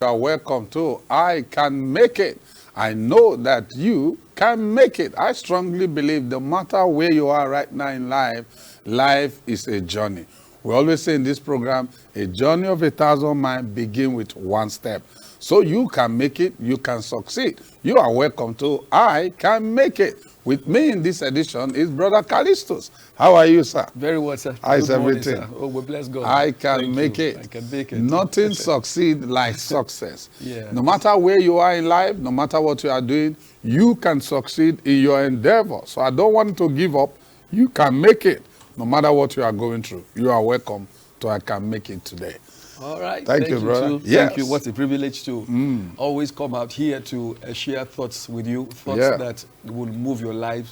are welcome to I Can Make It. I know that you can make it. I strongly believe no matter where you are right now in life, life is a journey. We always say in this program, a journey of 1,000 miles begins with one step. So you can make it, you can succeed. You are welcome to I Can Make It. With me in this edition is Brother Callistus. How are you, sir? Very well, sir. How is everything? Morning, oh, we bless God. I can make it. I can make it. Nothing succeeds like success. Yeah. No matter where you are in life, no matter what you are doing, you can succeed in your endeavor. So I don't want to give up. You can make it. No matter what you are going through, you are welcome to I Can Make It today. All right. Thank you, brother. Too. Yes. Thank you. What a privilege to always come out here to share thoughts with you, thoughts that will move your life,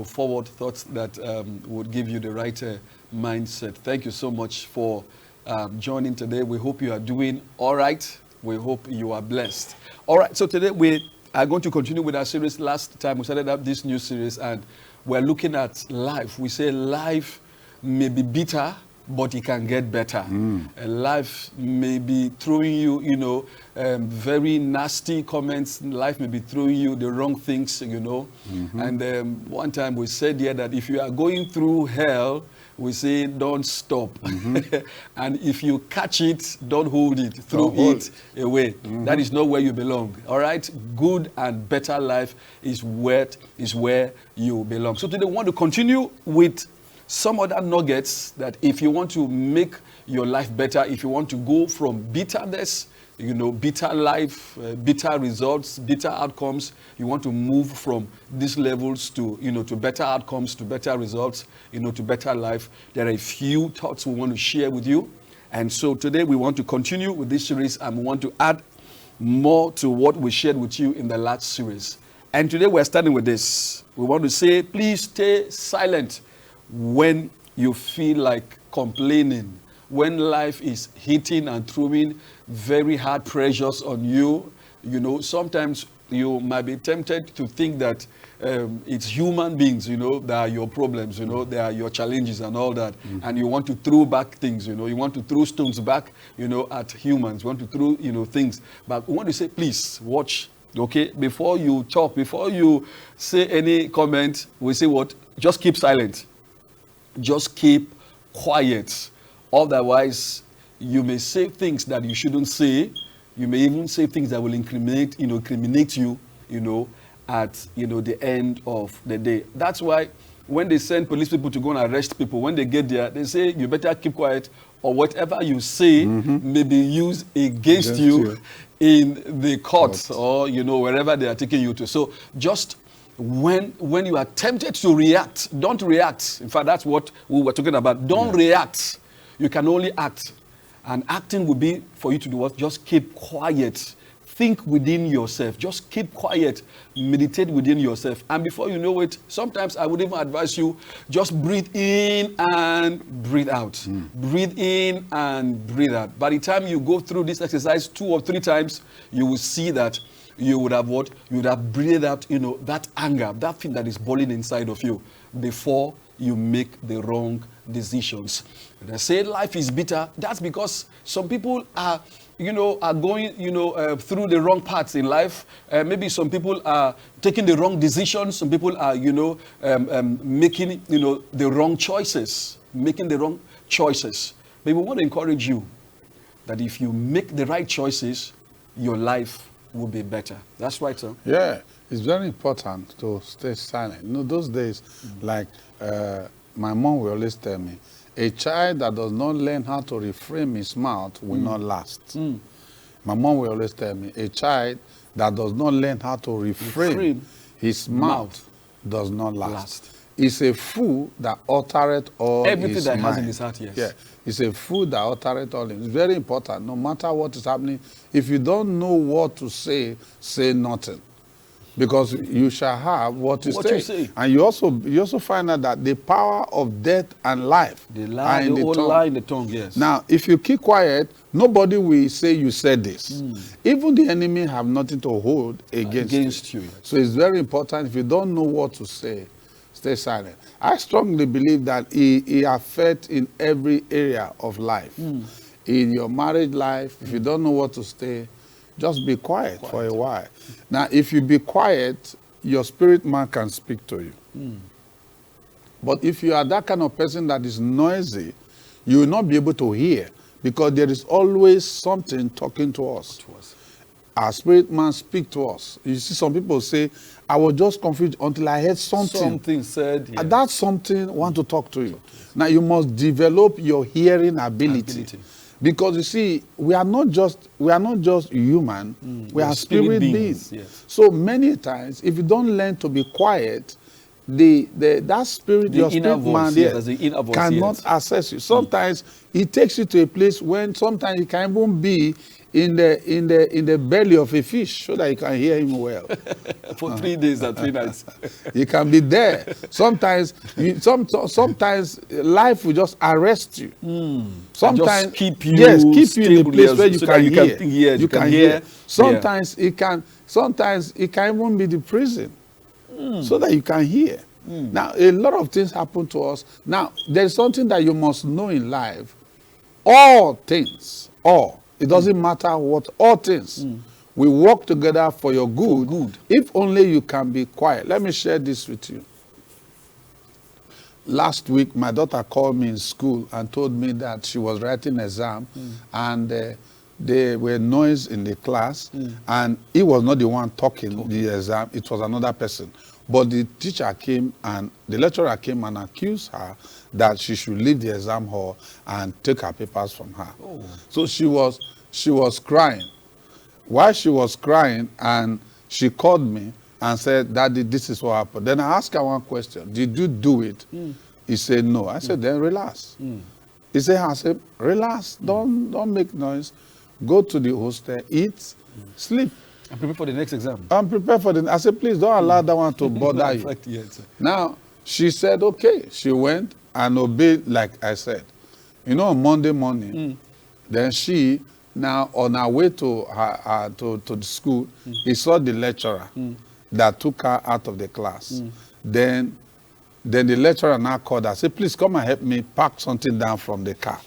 forward, thoughts that would give you the right mindset. Thank you so much for joining today. We hope you are doing all right. We hope you are blessed. All right. So today we are going to continue with our series. Last time we started up this new series and we're looking at life. We say life may be bitter, but it can get better. Life may be throwing you, very nasty comments. Life may be throwing you the wrong things, And one time we said here that if you are going through hell, we say don't stop. And if you catch it, don't hold it. Throw it away. That is not where you belong. All right? Good and better life is where you belong. So today we want to continue with some other nuggets that if you want to make your life better, if you want to go from bitterness, bitter life, bitter results, bitter outcomes, you want to move from these levels to, to better outcomes, to better results, to better life. There are a few thoughts we want to share with you. And so today we want to continue with this series and we want to add more to what we shared with you in the last series. And today we're starting with this. We want to say, please stay silent when you feel like complaining, when life is hitting and throwing very hard pressures on you. Sometimes you might be tempted to think that it's human beings, that are your problems, they are your challenges and all that. And you want to throw back things, you want to throw stones back, at humans. You want to throw, things. But we want to say, please watch, okay? Before you talk, before you say any comment, we say what? Just keep silent. Just keep quiet. Otherwise, you may say things that you shouldn't say. You may even say things that will incriminate you, at, the end of the day. That's why when they send police people to go and arrest people, when they get there, they say, you better keep quiet or whatever you say may be used against you in the courts or, wherever they are taking you to. So just when you are tempted to react, don't react. In fact, that's what we were talking about. Don't react. You can only act. And acting would be for you to do what? Just keep quiet. Think within yourself. Just keep quiet. Meditate within yourself. And before you know it, sometimes I would even advise you, just breathe in and breathe out. Breathe in and breathe out. By the time you go through this exercise 2 or 3 times, you will see that you would have what? You would have breathed out, that anger, that thing that is boiling inside of you before you make the wrong decisions. When I say life is bitter, that's because some people are going, through the wrong paths in life. Maybe some people are taking the wrong decisions. Some people are, making, the wrong choices. But we want to encourage you that if you make the right choices, your life will be better. That's right, sir. Yeah, it's very important to stay silent. Those days, like my mom will always tell me, a child that does not learn how to refrain his mouth will not last. My mom will always tell me, a child that does not learn how to refrain his mouth does not last. It's a fool that uttereth all everything his that mind. has in his heart, yes. Yeah, it's a fool that uttereth all. It's very important. No matter what is happening, if you don't know what to say nothing. Because you shall have what you say. And you also find out that the power of death and life lie in the tongue, yes. Now, if you keep quiet, nobody will say you said this. Even the enemy have nothing to hold against you. So it's very important. If you don't know what to say, stay silent. I strongly believe that it affects in every area of life. In your marriage life, if you don't know what to say, Just be quiet for a while. Now, if you be quiet, your spirit man can speak to you. But if you are that kind of person that is noisy, you will not be able to hear, because there is always something talking to us. Our spirit man speak to us. You see, some people say, I was just confused until I heard something. Something said. And that something want to talk to you. Now, you must develop your hearing ability. Because you see, we are not just human, we are spirit beings. Yes. So many times, if you don't learn to be quiet, that spirit, your spirit man cannot access you. Sometimes it takes you to a place when sometimes you can even be in the belly of a fish so that you can hear him well. For 3 days and 3 nights. You can be there. Sometimes life will just arrest you. Sometimes just keep you in a place where you so can hear. You can hear. Sometimes it can even be the prison. So that you can hear. Now, a lot of things happen to us. Now, there's something that you must know in life. All things, it doesn't matter what, all things will work together for your good, if only you can be quiet. Let me share this with you. Last week, my daughter called me in school and told me that she was writing an exam and there were noise in the class, and he was not the one talking the exam, it was another person. But the teacher came and the lecturer came and accused her that she should leave the exam hall and take her papers from her. So she was crying. While she was crying, and she called me and said, Daddy, this is what happened. Then I asked her one question. Did you do it? He said, no. I said, then relax. He said, I said, relax. Don't make noise. Go to the hostel, eat, sleep. And prepare for the next exam. I'm prepared for I said, please don't allow that one to bother you. Yes. Now, she said, okay. She went and obeyed like I said. You know, on Monday morning, then she, now on her way to the school, he saw the lecturer that took her out of the class. Then the lecturer now called her, said, please come and help me pack something down from the car.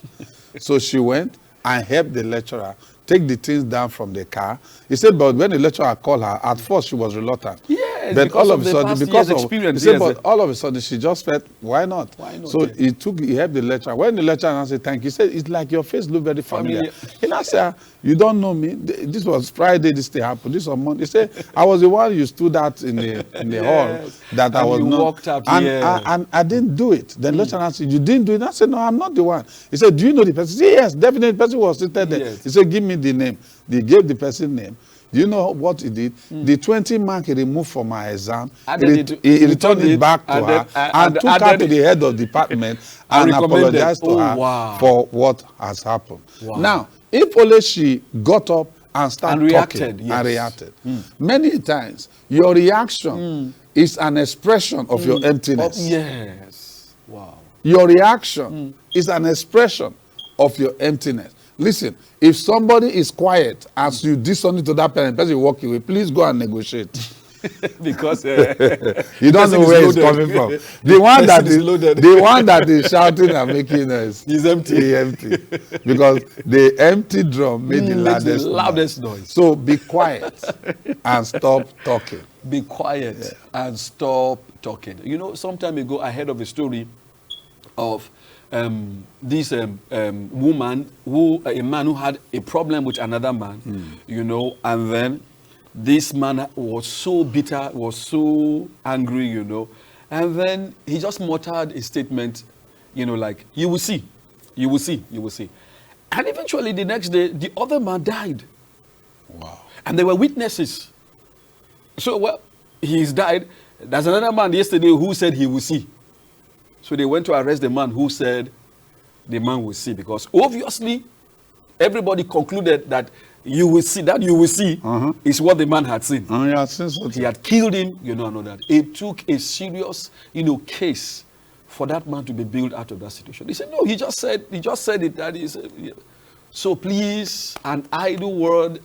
So she went and helped the lecturer take the things down from the car. He said, but when the lecturer called her, at first she was reluctant. Yes, but all of a sudden, because of experience, he said, but all of a sudden she just felt, why not? Why not? So he helped the lecturer. When the lecturer now said, thank you, he said, it's like your face look very familiar. He now said, you don't know me. This was Friday, this thing happened. This was Monday. He said, I was the one you stood out in the hall that and I was not. Walked out, and I didn't do it. Then the lecturer said, you didn't do it? I said, no, I'm not the one. He said, do you know the person? He said, yes, definitely the person was seated there. Yes. He said, give me the name. They gave the person name. Do you know what he did? The 20 mark he removed from my exam, he returned it back to her and took her to the head of the department and apologized to her for what has happened. Wow. Now, if only she got up and started reacted, talking and reacted. Many times, your reaction is an expression of your emptiness. Yes. Wow. Your reaction is an expression of your emptiness. Listen, if somebody is quiet as you did something to that person walk away, please go and negotiate. Because you don't know where it's coming from. The one that is shouting and making noise is empty. He's empty. Because the empty drum made the loudest noise. So be quiet and stop talking. Be quiet and stop talking. You know, some time ago I heard of a story of this woman a man who had a problem with another man, you know, and then this man was so bitter, was so angry, you know, and then he just muttered a statement, you know, like, you will see, you will see, you will see. And eventually the next day, the other man died. Wow. And there were witnesses. So, well, he's died. There's another man yesterday who said he will see. So they went to arrest the man who said the man will see, because obviously everybody concluded that you will see, is what the man had seen. He had killed him, you know, and all that. It took a serious, you know, case for that man to be bailed out of that situation. He said, no, he just said it. That is, so please, an idle word,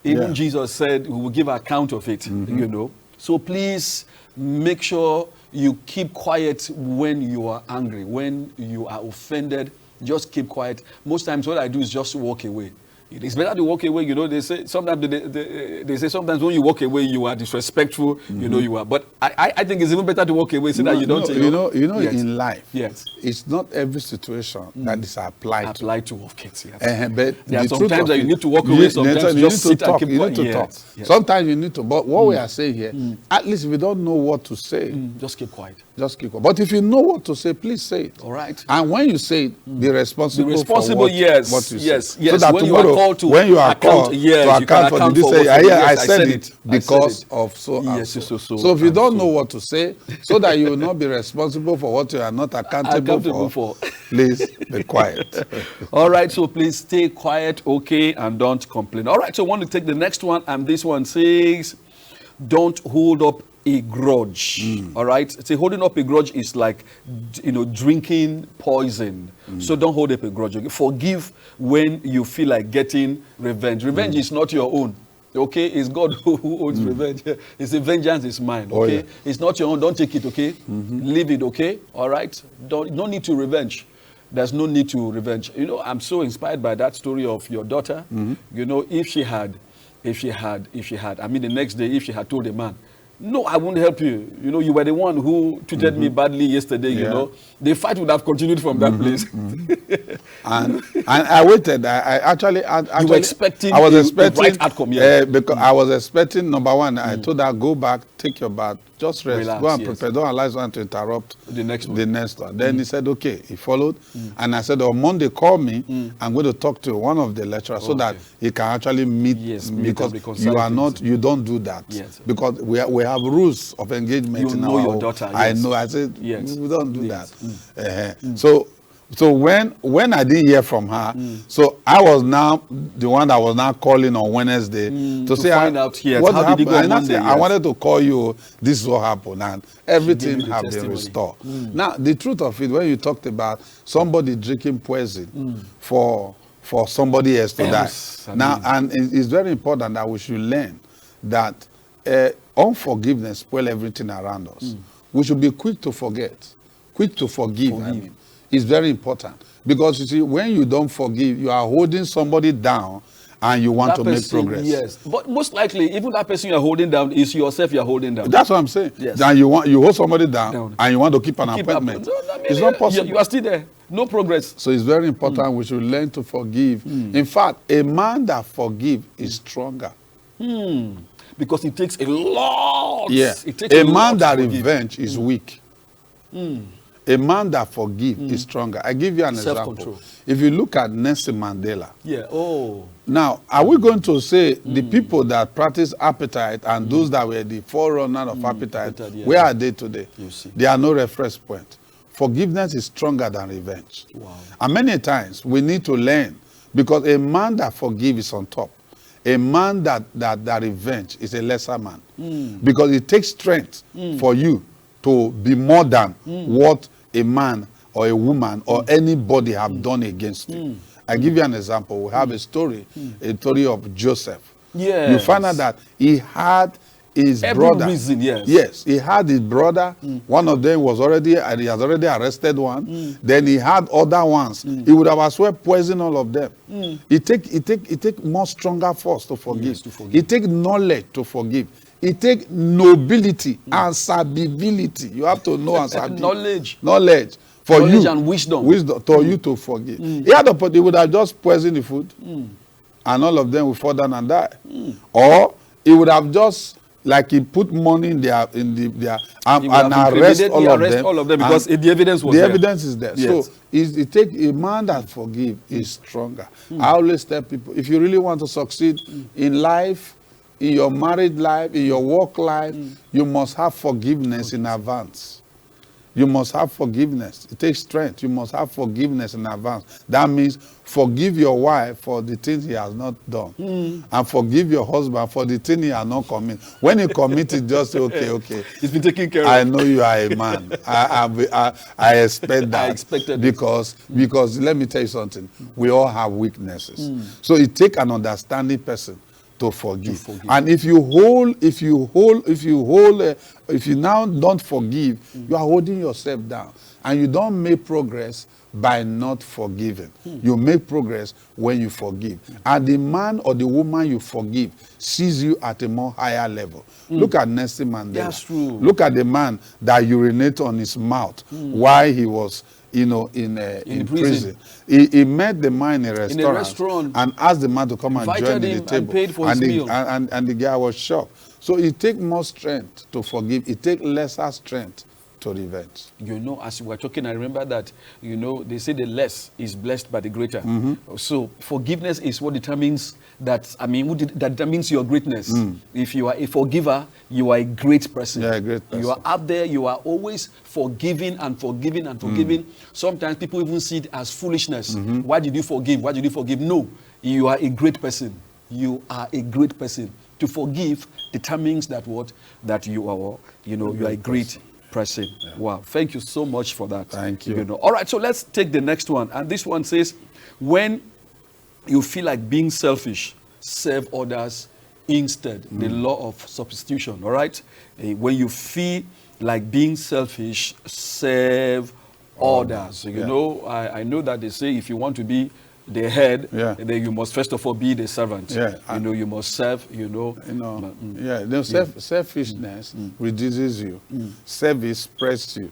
even Jesus said we will give account of it, you know. So please make sure you keep quiet when you are angry, when you are offended. Just keep quiet. Most times what I do is just walk away. It's better to walk away. You know, they say sometimes they say sometimes when you walk away, you are disrespectful. You know, you are. But I think it's even better to walk away so that you don't. Yes. In life, yes, it's not every situation that is applied to OCT. Yes. But there are sometimes that you need to walk away. Sometimes you just sit and keep quiet. You need to talk. Yes. Sometimes you need to. But what we are saying here, at least if you don't know what to say, just keep quiet. Just keep quiet. But if you know what to say, please say it. All right. And when you say it, be responsible for what you say. Yes. So that when tomorrow, you are called to when you are called to account for, did you say, I said it because of so and yes, so. So if you don't know what to say, so that you will not be responsible for what you are not accountable for, please be quiet. All right, so please stay quiet, okay, and don't complain. All right, so I want to take the next one, and this one says, don't hold up a grudge. All right, see, holding up a grudge is like, drinking poison. So don't hold up a grudge. Okay? Forgive when you feel like getting revenge. Revenge is not your own. Okay, it's God who owns revenge. It's a vengeance is mine. Okay, Oh, yeah. It's not your own. Don't take it. Okay, leave it. Okay, all right. No need to revenge. There's no need to revenge. I'm so inspired by that story of your daughter. If she had, I mean, the next day, if she had told a man, no, I won't help you. You were the one who treated me badly yesterday, the fight would have continued from that place. And I waited. I actually you were expecting I was expecting the right outcome, yeah. because I was expecting, number one, I told her, go back, take your bath, just rest, Relax, go and yes. prepare, don't allow someone to interrupt The next one. Then he said, okay, he followed. And I said, on Monday, call me. I'm going to talk to one of the lecturers so that he can actually meet, because you don't do that. Yes. Because we have rules of engagement in our your daughter. Yes. I know. I said, yes. we don't do that. So when I didn't hear from her, so I was now the one that was now calling on Wednesday to say, find out what how happened. did it go on Monday, Yes. I wanted to call you. This is what happened, and everything have been restored. Now, the truth of it, when you talked about somebody drinking poison for somebody else to die, and it's very important that we should learn that unforgiveness spoils everything around us. We should be quick to forget, quick to forgive. I mean, it's very important, because you see, when you don't forgive, you are holding somebody down, and you want to make progress. Yes, but most likely, even that person you are holding down is yourself. You are holding down. That's what I'm saying. Yes. Then you hold somebody down, and you want to keep an appointment. It's not possible. You are still there. No progress. So it's very important we should learn to forgive. In fact, a man that forgives is stronger. Because it takes a lot. Yeah. It takes a man that revenge is weak. A man that forgives is stronger. I give you an example. If you look at Nelson Mandela. Yeah. Oh. Now, are we going to say the people that practice appetite and those that were the forerunner of appetite, where are they today? You see. They are no reference point. Forgiveness is stronger than revenge. Wow. And many times we need to learn, because a man that forgives is on top. A man that revenge is a lesser man. Because it takes strength for you to be more than what a man or a woman or anybody have done against you. I give you an example. We have a story of Joseph. Yes. You find out that he had his brother. Reason, yes. Yes, he had his brother. One of them he has already arrested one. Then he had other ones. He would have as well poisoned all of them. It take more stronger force to forgive. Yes, to forgive. It take knowledge to forgive. It take nobility and sabibility. You have to know and sabi. Knowledge. For knowledge you, and wisdom for you to forgive. He would have just poisoned the food, and all of them will fall down and die. Or he would have just, like, he put money in their and arrest all of them because the evidence was the there. evidence is there. Yes. So it take a man that forgive is stronger. I always tell people, if you really want to succeed in life, in your married life, in your work life, you must have forgiveness in advance. You must have forgiveness. It takes strength. You must have forgiveness in advance. That means forgive your wife for the things he has not done. And forgive your husband for the thing he has not committed. When he committed, just say, okay. It's been taken care of. I know you are a man. I expect that. I expected because let me tell you something. We all have weaknesses. So it takes an understanding person to forgive. And if you now don't forgive, you are holding yourself down, and you don't make progress by not forgiving. You make progress when you forgive, and the man or the woman you forgive sees you at a more higher level. Look at Nelson Mandela. That's true. Look at the man that urinated on his mouth while he was, in prison. He met the man in a restaurant and asked the man to come and join the table. And paid for his meal. And the guy was shocked. So it takes more strength to forgive. It takes lesser strength to revenge. As we were talking, I remember that, they say the less is blessed by the greater. So forgiveness is what determines that, that determines your greatness. If you are a forgiver, you are a great person. Yeah, a great person. You are up there, you are always forgiving and forgiving and forgiving. Sometimes people even see it as foolishness. Why did you forgive? Why did you forgive? No, you are a great person. You are a great person. To forgive determines that that you are, you are a great person. Yeah. Wow, thank you so much for that. Thank you. All right, so let's take the next one. And this one says, when you feel like being selfish, serve others instead. The law of substitution, all right? When you feel like being selfish, serve others. I know that they say if you want to be the head, then you must first of all be the servant. You must serve, selfishness reduces you. Service spreads you.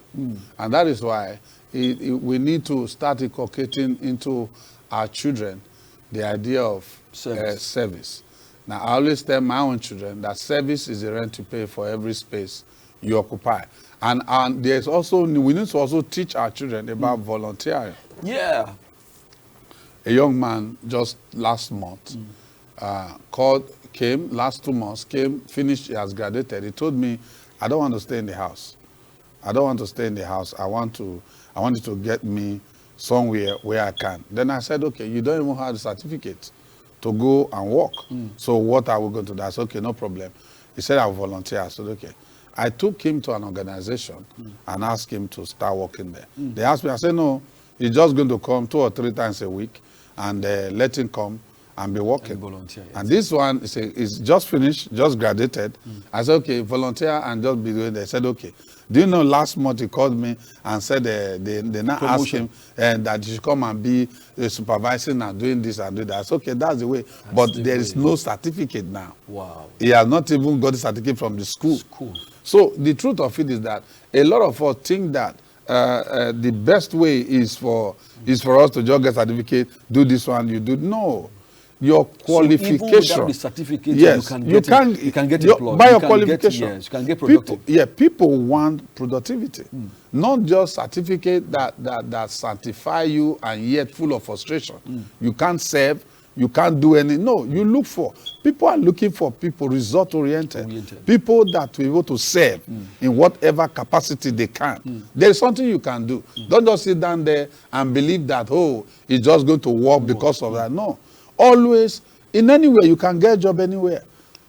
And that is why we need to start inculcating into our children the idea of service. Now, I always tell my own children that service is the rent you pay for every space you occupy. And there's also, we need to also teach our children about volunteering. Yeah. A young man just last month came, last 2 months, finished, he has graduated. He told me, I don't want to stay in the house. I don't want to stay in the house. I want you to get me somewhere where I can. Then I said, okay, you don't even have the certificate to go and work. So what are we going to do? I said, okay, no problem. He said, I'll volunteer. I said, okay. I took him to an organization and asked him to start working there. They asked me, I said, no, he's just going to come 2 or 3 times a week and let him come and be working. And this one is just finished, just graduated. I said, okay, volunteer and just be doing that. I said, okay. Do you know last month he called me and said they now asked him that he should come and be supervising and doing this and doing that. I said, okay, that's the way. But there is no certificate now. Wow. He has not even got the certificate from the school. So the truth of it is that a lot of us think that the best way is for us to just get certificate, do this one, you do. No. Your qualification. So even without the certificate, yes, you can get employed. By your qualification. You can get productive. People want productivity. Not just certificate that sanctify you and yet full of frustration. You can't serve, you can't do any. No, you look for. People are looking for people result-oriented. People that will be able to serve in whatever capacity they can. There is something you can do. Don't just sit down there and believe that, oh, it's just going to work because of that. No. Always, in anywhere, you can get a job anywhere.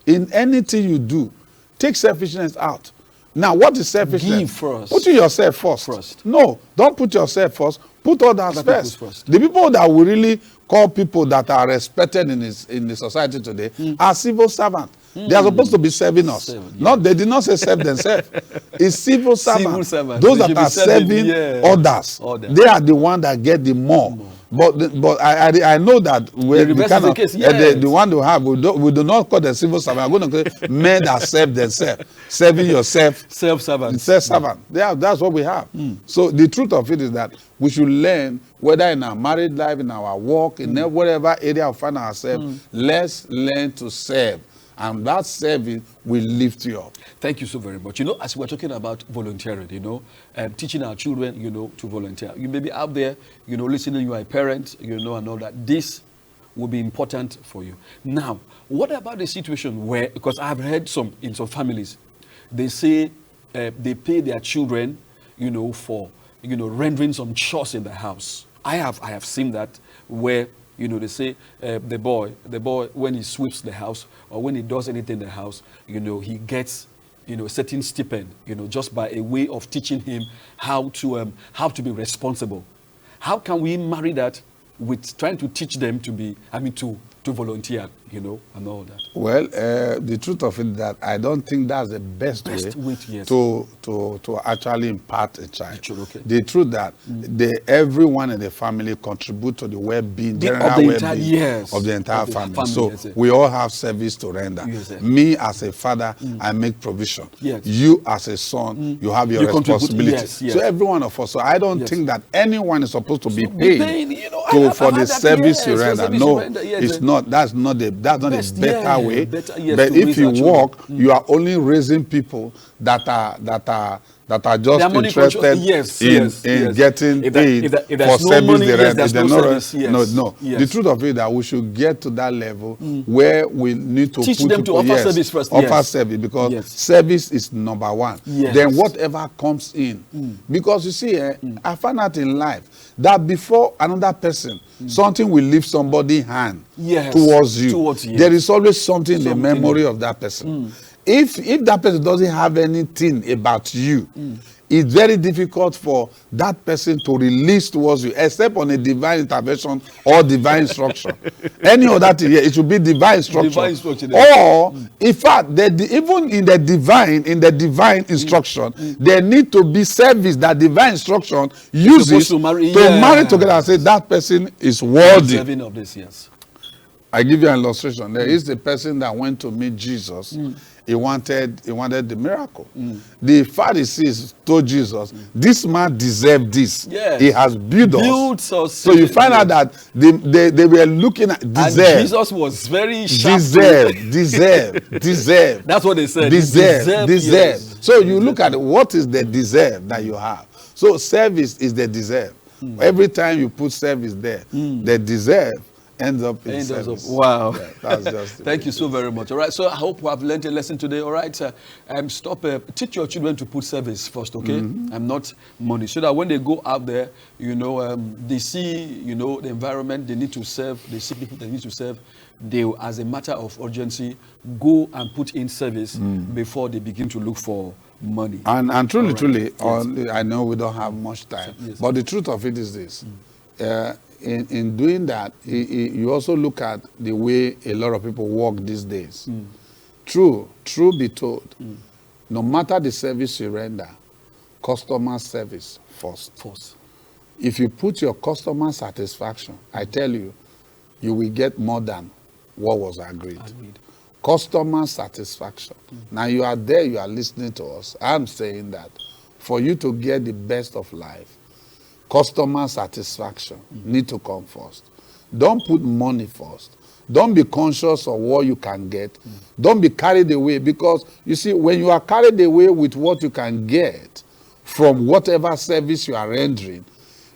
In anything you do, take selfishness out. Now, what is selfishness? Give first. Put yourself first. No, don't put yourself first. Put others first. The people that will really call people that are respected in the society today are civil servants. They are supposed to be serving us. They did not say serve themselves. It's civil servants. Those that are serving others. They are the ones that get the more. But I know that the one to have, we do not call them civil servant. I'm going to call men that serve themselves. Serving yourself. Self-servant. Self-servant. That's what we have. So the truth of it is that we should learn, whether in our married life, in our work, in whatever area we find ourselves, let's learn to serve. And that service will lift you up. Thank you so very much. As we're talking about volunteering, teaching our children, to volunteer. You may be out there, listening, you are a parent, and all that. This will be important for you. Now, what about the situation where, because I've heard in some families, they say they pay their children, for, rendering some chores in the house. I have seen that where, they say the boy, when he sweeps the house or when he does anything in the house, he gets, a certain stipend, just by a way of teaching him how to be responsible. How can we marry that with trying to teach them to be, to to volunteer, you know, and all that? Well, the truth of it is that I don't think that's the best way yes. to actually impart a child. Okay. The truth that everyone in the family contribute to the well-being, general well-being of the entire family. So we all have service to render. Me as a father, I make provision. You as a son, you have your responsibility. So every one of us. So I don't think that anyone is supposed to be paid for the service you render. No, it's not. That's not the better way. But if you work, you are only raising people that are just interested in getting paid for service they render. No. The truth of it is that we should get to that level where we need to teach put them people, to offer service first. Offer service, because service is number one. Then whatever comes in. Because you see, I found out in life that before another person, something will leave somebody's hand towards you. There is always something in the memory of that person. If that person doesn't have anything about you, it's very difficult for that person to release towards you, except on a divine intervention or divine instruction. Any other thing, it should be divine instruction. Or, in fact, even in the divine instruction, there need to be service that divine instruction uses to marry together and say that person is worthy. Of this, I give you an illustration. There is a person that went to meet Jesus. He wanted the miracle. The Pharisees told Jesus, this man deserved this. He has built us. So you find out that they were looking at deserve. And Jesus was very sharp. Deserve. That's what they said. Deserve. So you look at what is the deserve that you have. So service is the deserve. Every time you put service there, the deserve ends up in service. Wow. That's just Thank you so very much. All right, so I hope we have learned a lesson today. All right, teach your children to put service first, okay? And not money, so that when they go out there, you know, they see, you know, the environment they need to serve, they see people they need to serve, they, as a matter of urgency, go and put in service before they begin to look for money. And truly, I know we don't have much time, but the truth of it is this. In doing that, you also look at the way a lot of people work these days. True be told, no matter the service you render, customer service first. If you put your customer satisfaction, I tell you, you will get more than what was agreed. Customer satisfaction. Now you are there, you are listening to us. I'm saying that for you to get the best of life, customer satisfaction need to come first. Don't put money first. Don't be conscious of what you can get. Don't be carried away, because you see, when you are carried away with what you can get from whatever service you are rendering,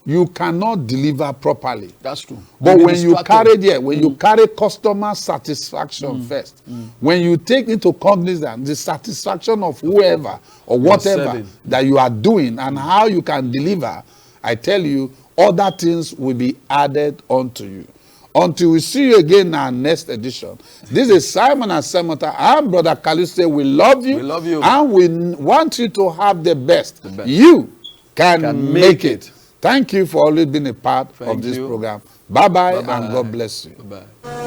you cannot deliver properly. That's true. But when you carry customer satisfaction first, when you take into cognizance the satisfaction of whoever or whatever that you are doing and how you can deliver, I tell you, other things will be added onto you. Until we see you again in our next edition. This is Simon and Semota. I'm Brother Caliste. We love you. We love you. And we want you to have the best. You can make it. Thank you for always being a part of this program. Bye-bye, and God bless you. Bye-bye.